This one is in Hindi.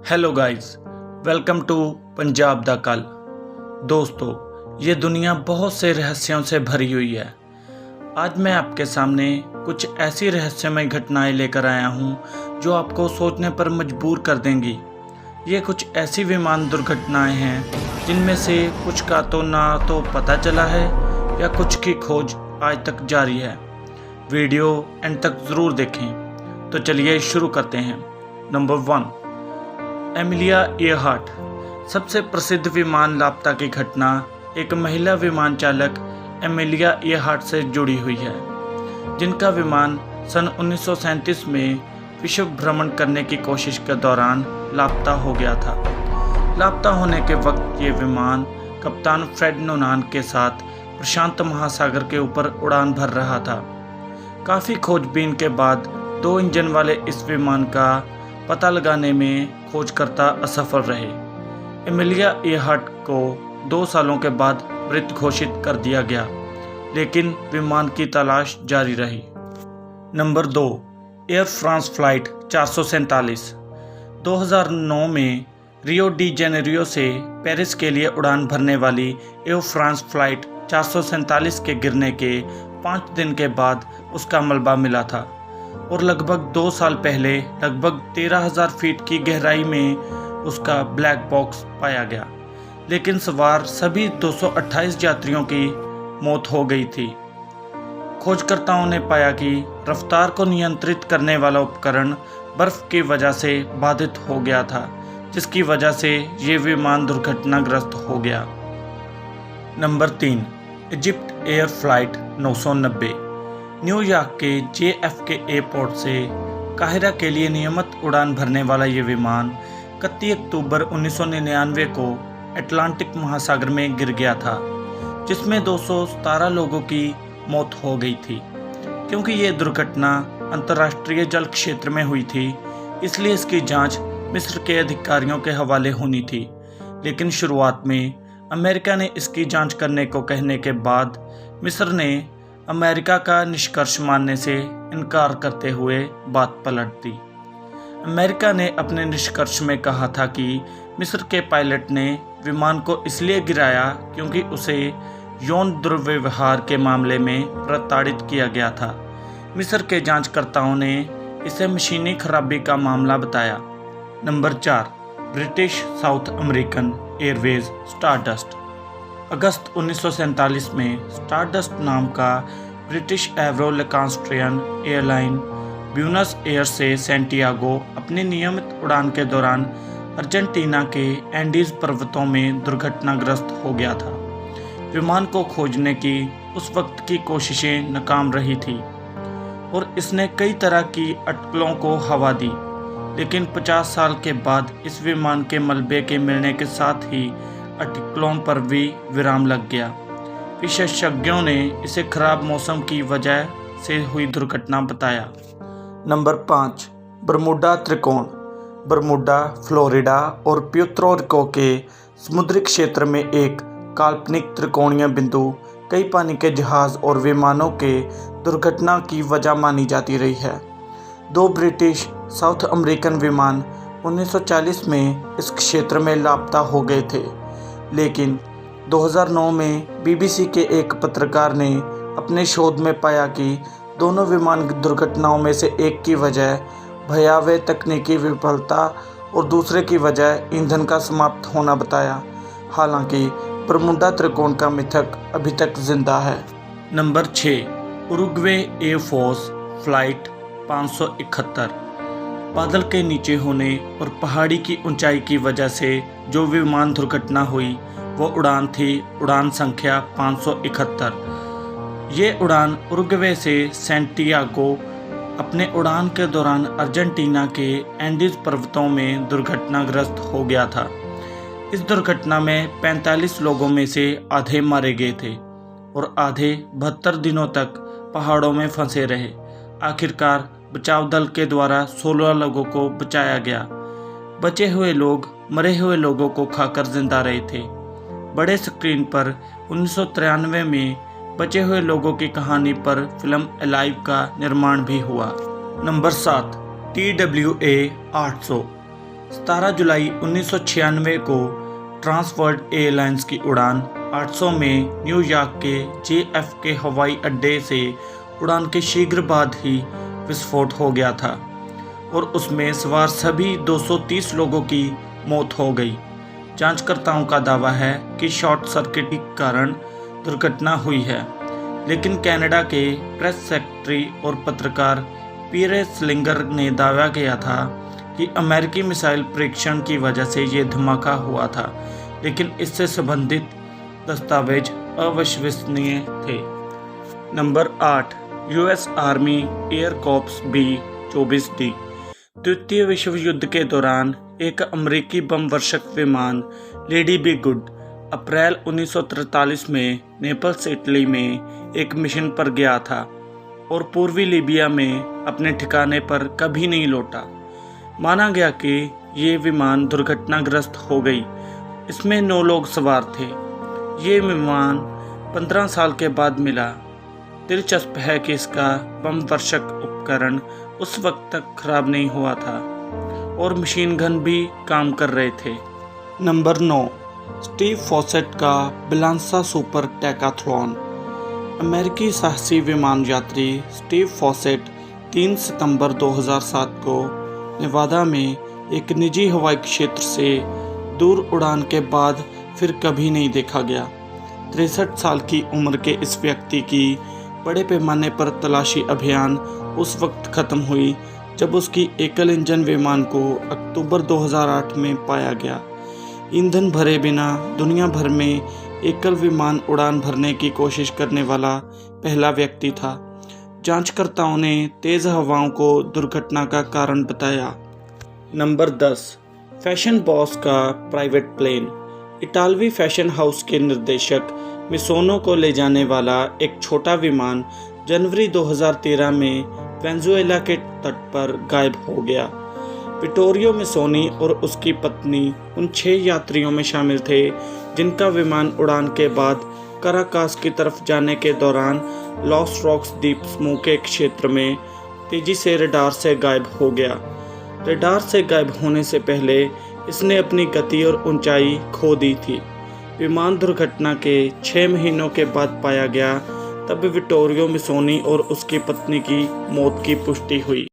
Hello guys, welcome to Punjab दा कल। दोस्तों, ये दुनिया बहुत से रहस्यों से भरी हुई है। आज मैं आपके सामने कुछ ऐसी रहस्यमय घटनाएं लेकर आया हूँ जो आपको सोचने पर मजबूर कर देंगी। ये कुछ ऐसी विमान दुर्घटनाएं हैं जिनमें से कुछ का तो ना तो पता चला है या कुछ की खोज आज तक जारी है। वीडियो एंड तक ज़रूर देखें। तो चलिए शुरू करते हैं। Number 1, Emilia Earhart. सबसे प्रसिद्ध विमान लापता की घटना एक महिला विमान चालक एमिलिया ईयरहार्ट से जुड़ी हुई है, जिनका विमान सन 1937 में विश्व भ्रमण करने की कोशिश के दौरान लापता हो गया था। लापता होने के वक्त ये विमान कप्तान फ्रेड नोनान के साथ प्रशांत महासागर के ऊपर उड़ान भर रहा था। काफ़ी खोजबीन के बाद 2 इंजन वाले इस विमान का पता लगाने में खोजकर्ता असफल रहे। एमिलिया ईयरहार्ट को 2 सालों के बाद मृत घोषित कर दिया गया, लेकिन विमान की तलाश जारी रही। Number 2, air France flight 447। 2009 में रियो डी जेनेरियो से पेरिस के लिए उड़ान भरने वाली एयर फ्रांस फ्लाइट 447 के गिरने के 5 दिन के बाद उसका मलबा मिला था और लगभग 2 साल पहले लगभग 13,000 फीट की गहराई में उसका ब्लैक बॉक्स पाया गया, लेकिन सवार सभी 228 यात्रियों की मौत हो गई थी। खोजकर्ताओं ने पाया कि रफ्तार को नियंत्रित करने वाला उपकरण बर्फ की वजह से बाधित हो गया था, जिसकी वजह से ये विमान दुर्घटनाग्रस्त हो गया। Number 3, Egypt air flight 990। New York के JFK एयरपोर्ट से काहिरा के लिए नियमित उड़ान भरने वाला ये विमान 31 अक्टूबर 1999 को अटलांटिक महासागर में गिर गया था, जिसमें 217 लोगों की मौत हो गई थी। क्योंकि ये दुर्घटना अंतर्राष्ट्रीय जल क्षेत्र में हुई थी, इसलिए इसकी जांच मिस्र के अधिकारियों के हवाले होनी थी, लेकिन शुरुआत में अमेरिका ने इसकी जांच करने को कहने के बाद मिस्र ने अमेरिका का निष्कर्ष मानने से इनकार करते हुए बात पलट दी। अमेरिका ने अपने निष्कर्ष में कहा था कि मिस्र के पायलट ने विमान को इसलिए गिराया क्योंकि उसे यौन दुर्व्यवहार के मामले में प्रताड़ित किया गया था। मिस्र के जांचकर्ताओं ने इसे मशीनी खराबी का मामला बताया। Number 4, British South American Airways Stardust. अगस्त 1947 में स्टारडस्ट नाम का British Avro Lancastrian airline Buenos Aires से सैंटियागो अपनी नियमित उड़ान के दौरान अर्जेंटीना के एंडीज पर्वतों में दुर्घटनाग्रस्त हो गया था। विमान को खोजने की उस वक्त की कोशिशें नाकाम रही थी और इसने कई तरह की अटकलों को हवा दी, लेकिन 50 साल के बाद इस विमान के मलबे के मिलने के साथ ही अटकलों पर भी विराम लग गया। विशेषज्ञों ने इसे खराब मौसम की वजह से हुई दुर्घटना बताया। नंबर 5, बरमूडा त्रिकोण। बरमूडा, फ्लोरिडा और प्यूर्तो रिको के समुद्री क्षेत्र में एक काल्पनिक त्रिकोणीय बिंदु कई पानी के जहाज और विमानों के दुर्घटना की वजह मानी जाती रही है। 2 ब्रिटिश साउथ अमेरिकन विमान 1940 में इस क्षेत्र में लापता हो गए थे, लेकिन 2009 में BBC के एक पत्रकार ने अपने शोध में पाया कि दोनों विमान दुर्घटनाओं में से एक की वजह भयावह तकनीकी विफलता और दूसरे की वजह ईंधन का समाप्त होना बताया। हालांकि बरमूडा त्रिकोण का मिथक अभी तक जिंदा है। Number 6, Uruguay air force flight 571। बादल के नीचे होने और पहाड़ी की ऊंचाई की वजह से जो विमान दुर्घटना हुई वो उड़ान थी उड़ान संख्या 571। ये उड़ान उरुग्वे से सैंटियागो अपने उड़ान के दौरान अर्जेंटीना के एंडीज पर्वतों में दुर्घटनाग्रस्त हो गया था। इस दुर्घटना में 45 लोगों में से आधे मारे गए थे और आधे 72 दिनों तक पहाड़ों में फंसे रहे। आखिरकार बचाव दल के द्वारा 16 लोगों को बचाया गया। बचे हुए लोग मरे हुए लोगों को खाकर जिंदा रहे थे। बड़े स्क्रीन पर 1993 में बचे हुए लोगों की कहानी पर फिल्म अलाइव का निर्माण भी हुआ। Number 7, TWA 800। 17 जुलाई 1996 को ट्रांसवर्ल्ड एयरलाइंस की उड़ान 800 में न्यूयॉर्क के JFK हवाई अड्डे से उड़ान के शीघ्र बाद ही विस्फोट हो गया था और उसमें सवार सभी 230 लोगों की मौत हो गई। जांचकर्ताओं का दावा है कि शॉर्ट सर्किट के कारण दुर्घटना हुई है, लेकिन कनाडा के प्रेस सेक्रेटरी और पत्रकार पीयर स्लिंगर ने दावा किया था कि अमेरिकी मिसाइल परीक्षण की वजह से ये धमाका हुआ था, लेकिन इससे संबंधित दस्तावेज अविश्वसनीय थे। Number 8, US army air corps B-24D। द्वितीय विश्व युद्ध के दौरान एक अमेरिकी बम वर्षक विमान लेडी बी गुड अप्रैल 1943 में नेपल्स इटली में एक मिशन पर गया था और पूर्वी लीबिया में अपने ठिकाने पर कभी नहीं लौटा। माना गया कि ये विमान दुर्घटनाग्रस्त हो गई। इसमें 9 लोग सवार थे। ये विमान 15 साल के बाद मिला। दिलचस्प है कि इसका बम वर्षक उपकरण उस वक्त तक खराब नहीं हुआ था और मशीन गन भी काम कर रहे थे। नंबर 9, स्टीव फॉसेट का बिलांसा सुपर टैकाथलॉन। अमेरिकी साहसी विमान यात्री स्टीव फॉसेट 3 सितंबर 2007 को नेवादा में एक निजी हवाई क्षेत्र से दूर उड़ान के बाद फिर कभी नहीं देखा गया। 63 साल की उम्र के इस व्यक्ति की बड़े पैमाने पर तलाशी अभियान उस वक्त खत्म हुई जब उसकी एकल इंजन विमान को अक्टूबर 2008 में पाया गया। ईंधन भरे बिना दुनिया भर में एकल विमान उड़ान भरने की कोशिश करने वाला पहला व्यक्ति था। जांचकर्ताओं ने तेज़ हवाओं को दुर्घटना का कारण बताया। नंबर 10, फैशन बॉस का प्राइवेट प्लेन। इटालवी फैशन हाउस के निर्देशक मिसोनो को ले जाने वाला एक छोटा विमान जनवरी 2013 में वेनेजुएला के तट पर गायब हो गया। विटोरियो मिसोनी और उसकी पत्नी उन 6 यात्रियों में शामिल थे जिनका विमान उड़ान के बाद काराकास की तरफ जाने के दौरान लॉस रॉक्स द्वीप समूह के क्षेत्र में तेजी से रडार से गायब हो गया। रडार से गायब होने से पहले इसने अपनी गति और ऊंचाई खो दी थी। विमान दुर्घटना के 6 महीनों के बाद पाया गया, तब विटोरियो मिसोनी और उसकी पत्नी की मौत की पुष्टि हुई।